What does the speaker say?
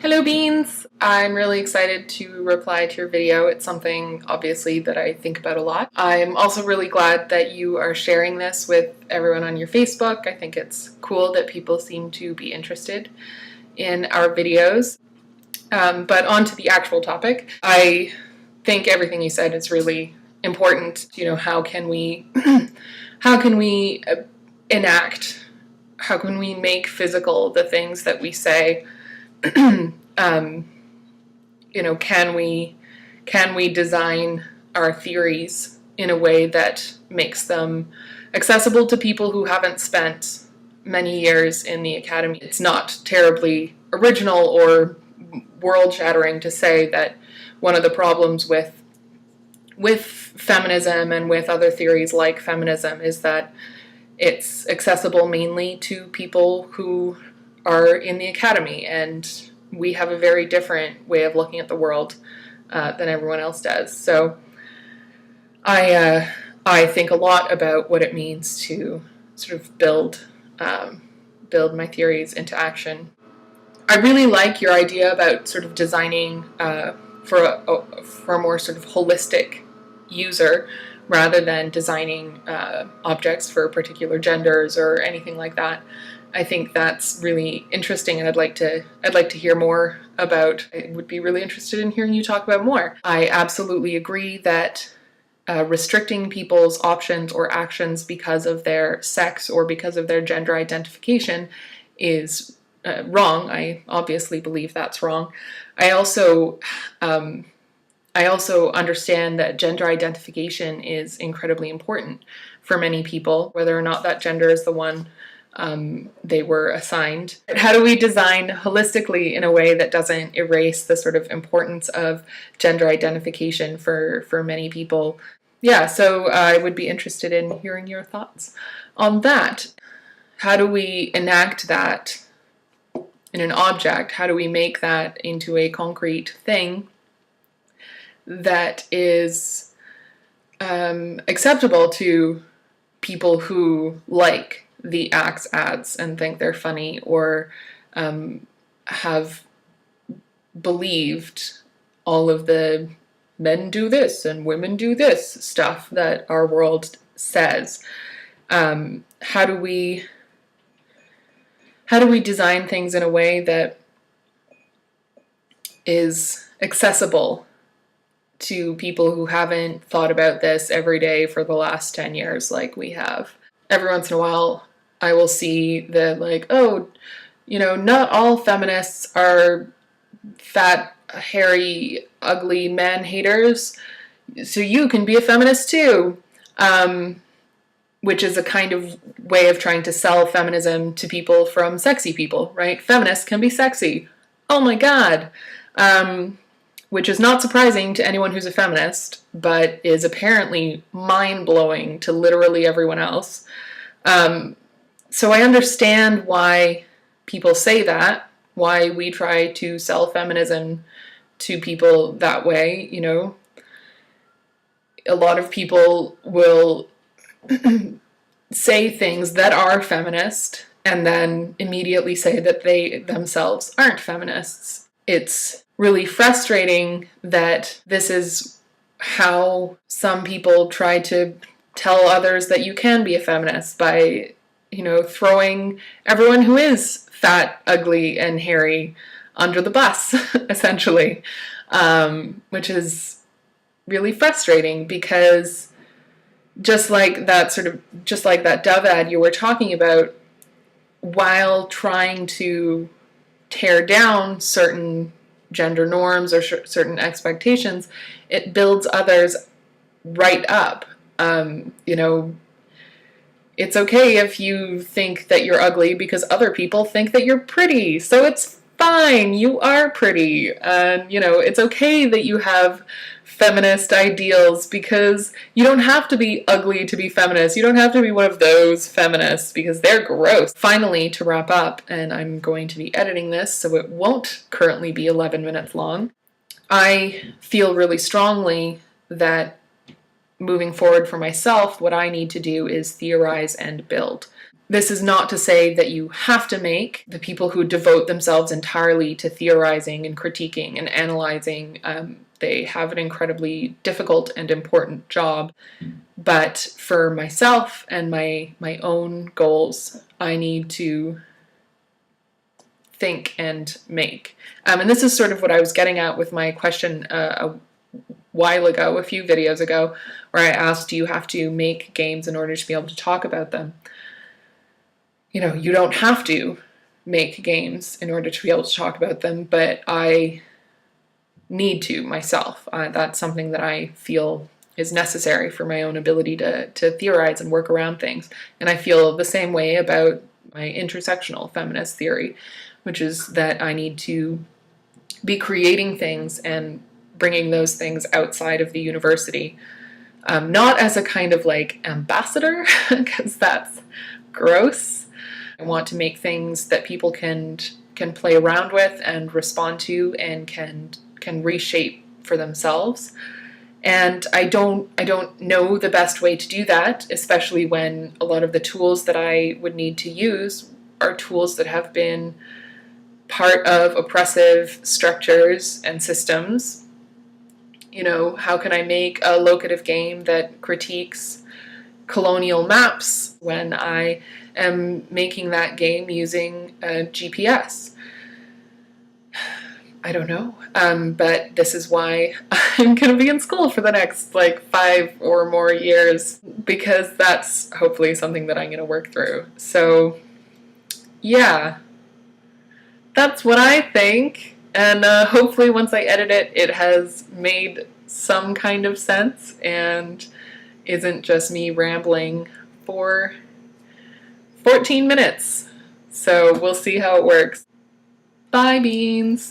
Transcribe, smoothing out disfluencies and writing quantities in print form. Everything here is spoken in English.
Hello Beans! I'm really excited to reply to your video. It's something obviously that I think about a lot. I'm also really glad that you are sharing this with everyone on your Facebook. I think it's cool that people seem to be interested in our videos. But on to the actual topic. I think everything you said is really important. How can we enact, how can we make physical the things that we say? Can we design our theories in a way that makes them accessible to people who haven't spent many years in the academy? It's not terribly original or world-shattering to say that one of the problems with feminism and with other theories like feminism is that it's accessible mainly to people who are in the academy, and we have a very different way of looking at the world than everyone else does. So I think a lot about what it means to sort of build my theories into action. I really like your idea about sort of designing for a more sort of holistic user rather than designing objects for particular genders or anything like that. I think that's really interesting, and I'd like to hear more about. I would be really interested in hearing you talk about more. I absolutely agree that restricting people's options or actions because of their sex or because of their gender identification is wrong. I obviously believe that's wrong. I also understand that gender identification is incredibly important for many people, whether or not that gender is the one they were assigned. How do we design holistically in a way that doesn't erase the sort of importance of gender identification for many people? Yeah, so I would be interested in hearing your thoughts on that. How do we enact that in an object? How do we make that into a concrete thing that is acceptable to people who like the Axe ads and think they're funny, or have believed all of the men do this and women do this stuff that our world says? How do we design things in a way that is accessible to people who haven't thought about this every day for the last 10 years like we have? Every once in a while, I will see the not all feminists are fat, hairy, ugly man haters, so you can be a feminist too, which is a kind of way of trying to sell feminism to people from sexy people, right? Feminists can be sexy. Oh my God. Which is not surprising to anyone who's a feminist, but is apparently mind-blowing to literally everyone else. So I understand why people say that, why we try to sell feminism to people that way. A lot of people will say things that are feminist and then immediately say that they themselves aren't feminists. It's really frustrating that this is how some people try to tell others that you can be a feminist, by throwing everyone who is fat, ugly, and hairy under the bus, essentially, which is really frustrating, because just like that Dove ad you were talking about, while trying to tear down certain gender norms or certain expectations, it builds others right up. It's okay if you think that you're ugly because other people think that you're pretty, so it's fine, you are pretty. And it's okay that you have feminist ideals, because you don't have to be ugly to be feminist. You don't have to be one of those feminists because they're gross. Finally, to wrap up, and I'm going to be editing this so it won't currently be 11 minutes long, I feel really strongly that moving forward for myself, what I need to do is theorize and build. This is not to say that you have to make. The people who devote themselves entirely to theorizing and critiquing and analyzing, they have an incredibly difficult and important job. But for myself and my own goals, I need to think and make. And this is sort of what I was getting at with my question a while ago, a few videos ago, where I asked, do you have to make games in order to be able to talk about them? You know, you don't have to make games in order to be able to talk about them, but I need to myself. That's something that I feel is necessary for my own ability to theorize and work around things. And I feel the same way about my intersectional feminist theory, which is that I need to be creating things and bringing those things outside of the university. Not as a kind of like ambassador, because that's gross. I want to make things that people can play around with and respond to and can reshape for themselves. And I don't know the best way to do that, especially when a lot of the tools that I would need to use are tools that have been part of oppressive structures and systems. You know, how can I make a locative game that critiques colonial maps when I am making that game using a GPS? I don't know, but this is why I'm going to be in school for the next like 5 or more years, because that's hopefully something that I'm going to work through. So yeah, that's what I think, and hopefully once I edit it, it has made some kind of sense and isn't just me rambling for 14 minutes. So we'll see how it works. Bye, beans!